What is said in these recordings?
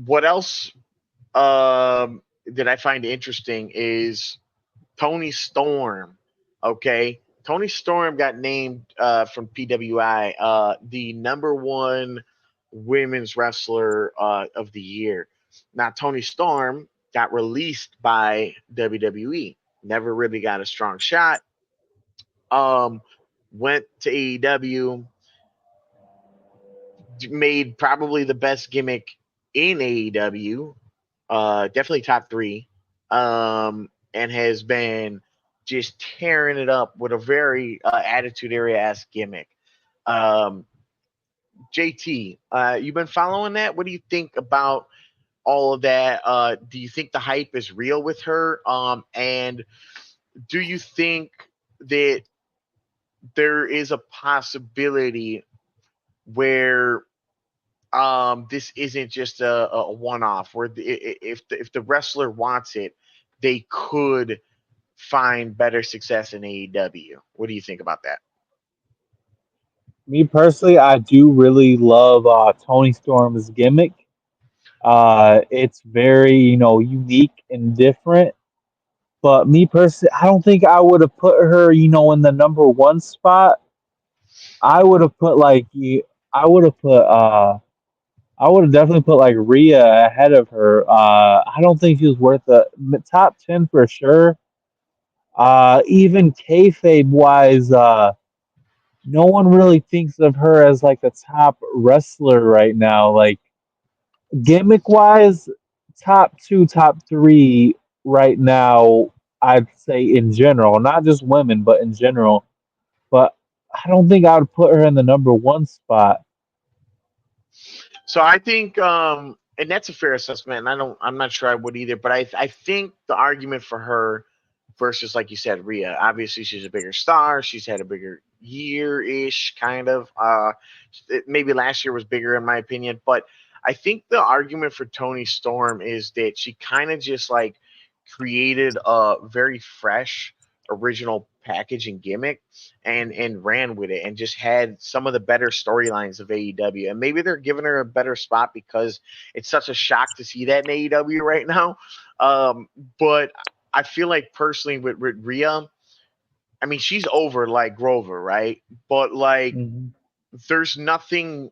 what else that I find interesting is Toni Storm. Okay, Toni Storm got named from PWI the number one women's wrestler of the year. Now, Toni Storm got released by WWE. Never really got a strong shot. Um, Went to AEW, made probably the best gimmick in AEW, definitely top three, and has been just tearing it up with a very attitude area esque gimmick. Um, JT, you've been following that. What do you think about all of that? Do you think the hype is real with her? And do you think that there is a possibility where this isn't just a one off, where if the wrestler wants it, they could find better success in AEW? What do you think about that? Me personally, I do really love Tony Storm's gimmick. It's very, unique and different. But me personally, I don't think I would have put her, in the number one spot. I would have put I would have put I would have definitely put like Rhea ahead of her. I don't think she was worth the top 10 for sure. Even kayfabe wise, no one really thinks of her as like a top wrestler right now. Like gimmick wise, top two, top three right now, I'd say in general, not just women, but in general. But I don't think I would put her in the number one spot. So I think, and that's a fair assessment. And I'm not sure I would either. But I think the argument for her versus, like you said, Rhea. Obviously, she's a bigger star. She's had a bigger year ish, kind of. Maybe last year was bigger, in my opinion. But I think the argument for Toni Storm is that she kind of just like created a very fresh, original package and gimmick, and ran with it, and just had some of the better storylines of AEW. And maybe they're giving her a better spot because it's such a shock to see that in AEW right now. Um, but I feel like personally with Rhea, I mean, she's over like Grover, right? But like, Mhm. there's nothing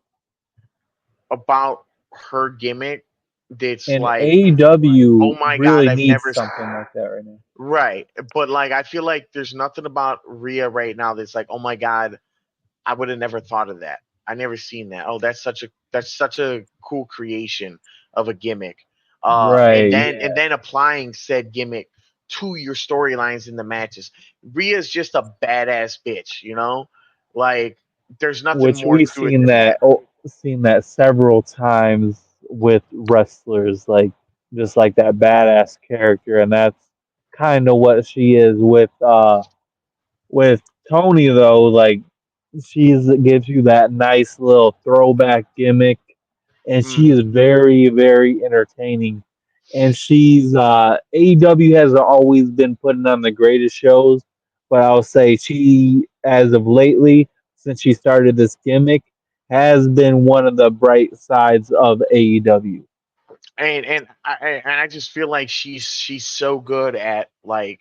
about her gimmick that's And like, oh AEW my god, really I've needs never something like that right now. right. But like, I feel like there's nothing about Rhea right now that's like, oh my god, I would have never thought of that. I never seen that. Oh, that's such a cool creation of a gimmick. And Right, then and yeah. then applying said gimmick to your storylines in the matches. Rhea's just a badass bitch, you know? Like, there's nothing Which more we've to it than that. seen that several times with wrestlers, like just like that badass character, and that's kind of what she is with Tony though. Like she's gives you that nice little throwback gimmick, and she is Hmm. very very entertaining. And she's AEW has always been putting on the greatest shows, but I'll say she, as of lately, since she started this gimmick, has been one of the bright sides of AEW. And I just feel like she's so good at like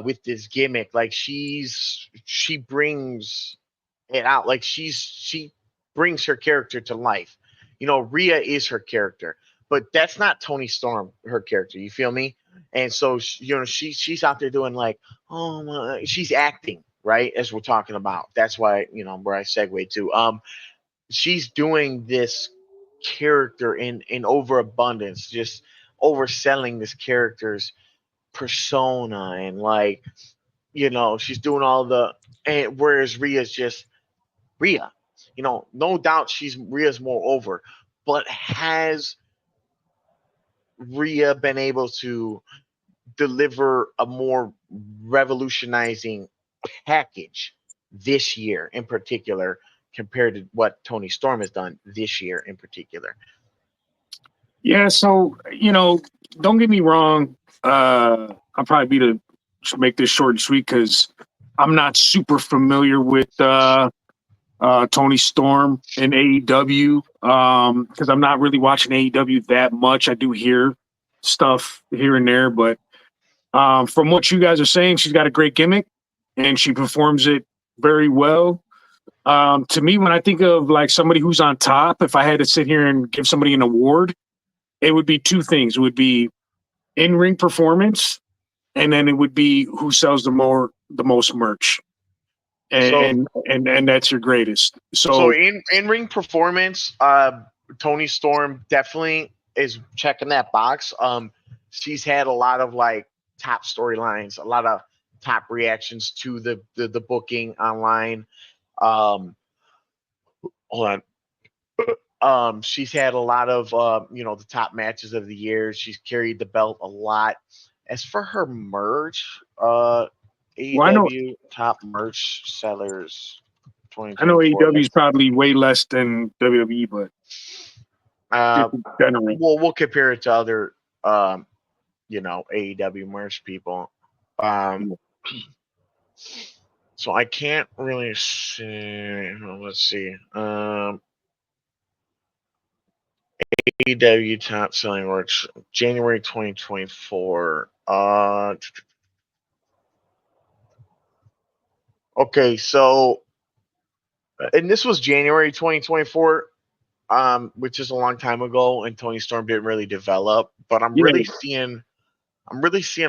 with this gimmick. Like she brings it out. Like she brings her character to life. Rhea is her character, but that's not Toni Storm, her character. You feel me? And so she's out there doing like, oh my, she's acting right as we're talking about. That's why where I segue to. She's doing this character in overabundance, just overselling this character's persona, and like she's doing all the, and whereas Rhea's just Rhea. No doubt Rhea's more over, but has Rhea been able to deliver a more revolutionizing package this year in particular compared to what Toni Storm has done this year in particular? Yeah, so don't get me wrong. I'll probably be to make this short and sweet because I'm not super familiar with Toni Storm in AEW, because I'm not really watching AEW that much. I do hear stuff here and there, but from what you guys are saying, she's got a great gimmick and she performs it very well. To me, when I think of like somebody who's on top, if I had to sit here and give somebody an award, it would be two things. It would be in-ring performance, and then it would be who sells the most merch. And that's your greatest. So So in ring performance, Toni Storm definitely is checking that box. She's had a lot of like top storylines, a lot of top reactions to the booking online. Um, hold on. She's had a lot of the top matches of the year. She's carried the belt a lot. As for her merch, well, AEW top merch sellers I know 2024. AEW is probably way less than WWE, but Uh, just in general. we'll compare it to other AEW merch people. So I can't really see. Let's see. AEW top selling merch January 2024. Okay, so and this was January 2024. Which is a long time ago, and Toni Storm didn't really develop. But I'm really seeing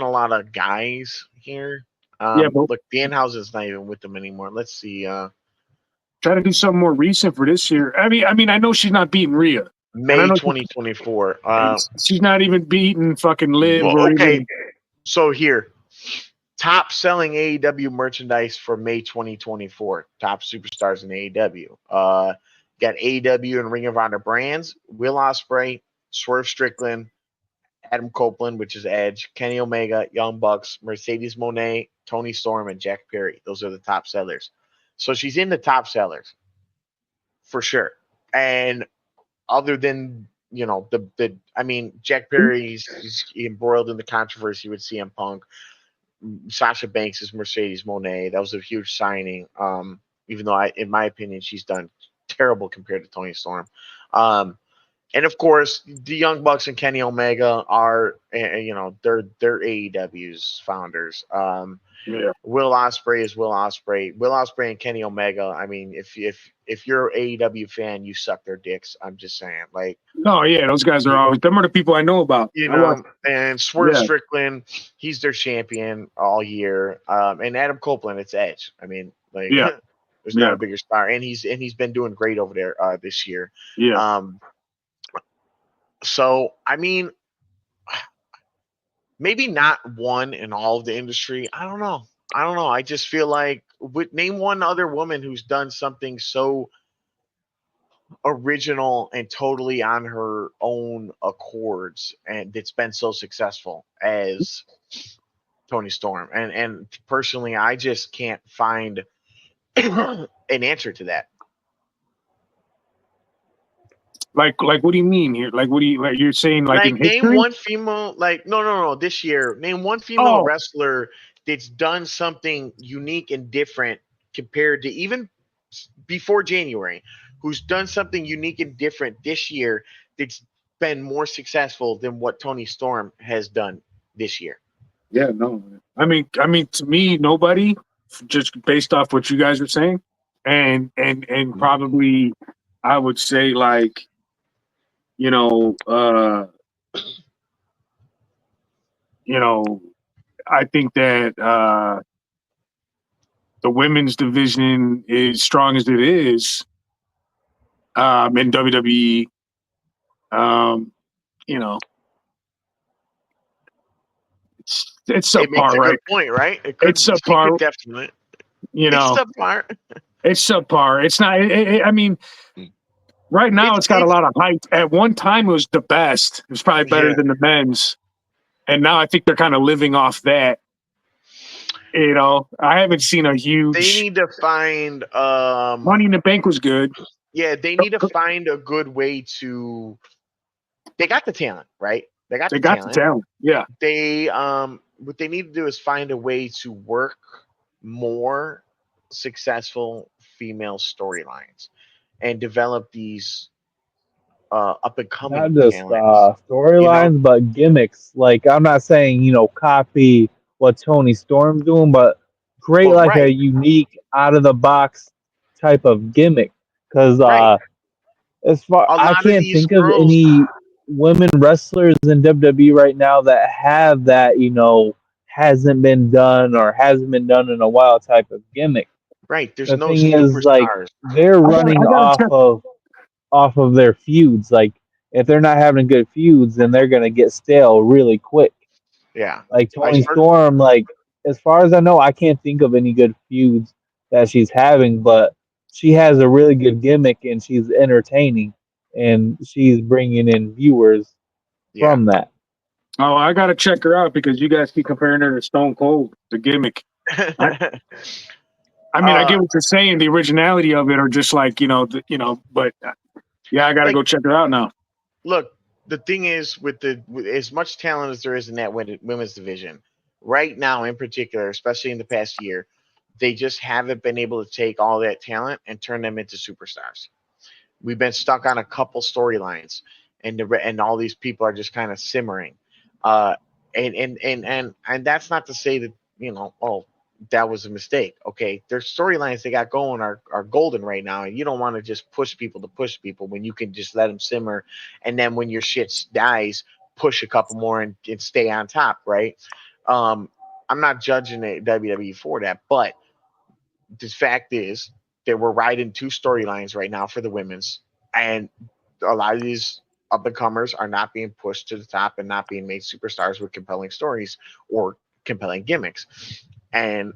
a lot of guys here. Look, Danhausen's not even with them anymore. Let's see. Try to do something more recent for this year. I mean, I know she's not beating Rhea. May 2024. She's not even beating fucking Liv. Or okay, even... so here, top selling AEW merchandise for May 2024. Top superstars in AEW. Got AEW and Ring of Honor brands: Will Ospreay, Swerve Strickland, Adam Copeland, which is Edge, Kenny Omega, Young Bucks, Mercedes Moné, Toni Storm, and Jack Perry. Those are the top sellers. So she's in the top sellers for sure. And other than Jack Perry's embroiled in the controversy with CM Punk. Sasha Banks is Mercedes Moné. That was a huge signing. Even though in my opinion, she's done terrible compared to Toni Storm. And of course, the Young Bucks and Kenny Omega are, they're AEW's founders. Will Ospreay is Will Ospreay. Will Ospreay and Kenny Omega. I mean, if you're an AEW fan, you suck their dicks. I'm just saying, like. No, yeah, those guys are always. Them are the people I know about. And Swerve Strickland, he's their champion all year. And Adam Copeland, it's Edge. I mean, like, there's not a bigger star, and he's been doing great over there this year. Yeah. So I mean, maybe not one in all of the industry. I don't know. I just feel like name one other woman who's done something so original and totally on her own accords, and it's been so successful as Toni Storm. And personally, I just can't find an answer to that. Like what do you mean here? Like what do you you're saying like in history? Name one female no this year. Name one female wrestler that's done something unique and different compared to even before January, who's done something unique and different this year that's been more successful than what Toni Storm has done this year. Yeah, no. I mean to me, nobody, just based off what you guys are saying. And probably I would say like, I think that the women's division is strong as it is in WWE. It's subpar, right? Good point, right? It's subpar. Definitely. It's subpar. It's subpar. It's not. I mean, right now it's got a lot of hype. At one time, it was the best. It was probably better than the men's, and now I think they're kind of living off that. I haven't seen a huge. They need to find. Money in the Bank was good. Yeah, they need to find a good way to. They got the talent, right? They got the talent. Yeah. They what they need to do is find a way to work more successful female storylines and develop these up and coming Not just talents. You know, storylines, but gimmicks. Like I'm not saying copy what Tony Storm's doing, but create but like a right, unique, out of the box type of gimmick. Because right. as far A I lot of can't these think of girls, any women wrestlers in WWE right now that have that hasn't been done or hasn't been done in a while type of gimmick. right? There's The no thing is, like, superstars. they're I running gotta check. off of their feuds. Like, if they're not having good feuds, then they're gonna get stale really quick. Yeah, Like I Tony start. Storm, like as far as I know, I can't think of any good feuds that she's having, but she has a really good gimmick and she's entertaining and she's bringing in viewers Yeah. from that. Oh, I gotta check her out because you guys keep comparing her to Stone Cold, the gimmick. I, I mean, I uh, get what you're saying, the originality of it, or just like but yeah, I gotta like, go check her out now. look, the thing is, with as much talent as there is in that women's division, right now in particular, especially in the past year, they just haven't been able to take all that talent and turn them into superstars. We've been stuck on a couple storylines, and all these people are just kind of simmering. Uh, and that's not to say that oh, that was a mistake. Okay, their storylines they got going are golden right now, and you don't want to just push people to push people when you can just let them simmer, and then when your shit dies, push a couple more and stay on top, right? Um, I'm not judging the WWE for that, but the fact is that we're riding two storylines right now for the women's, and a lot of these up and comers are not being pushed to the top and not being made superstars with compelling stories or compelling gimmicks. And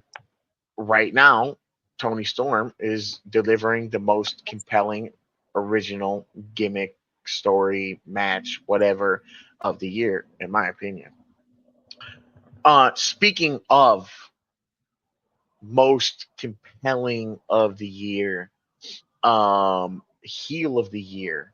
right now, Tony Storm is delivering the most compelling, original gimmick, story, match, whatever of the year, in my opinion. Speaking of most compelling of the year, heel of the year.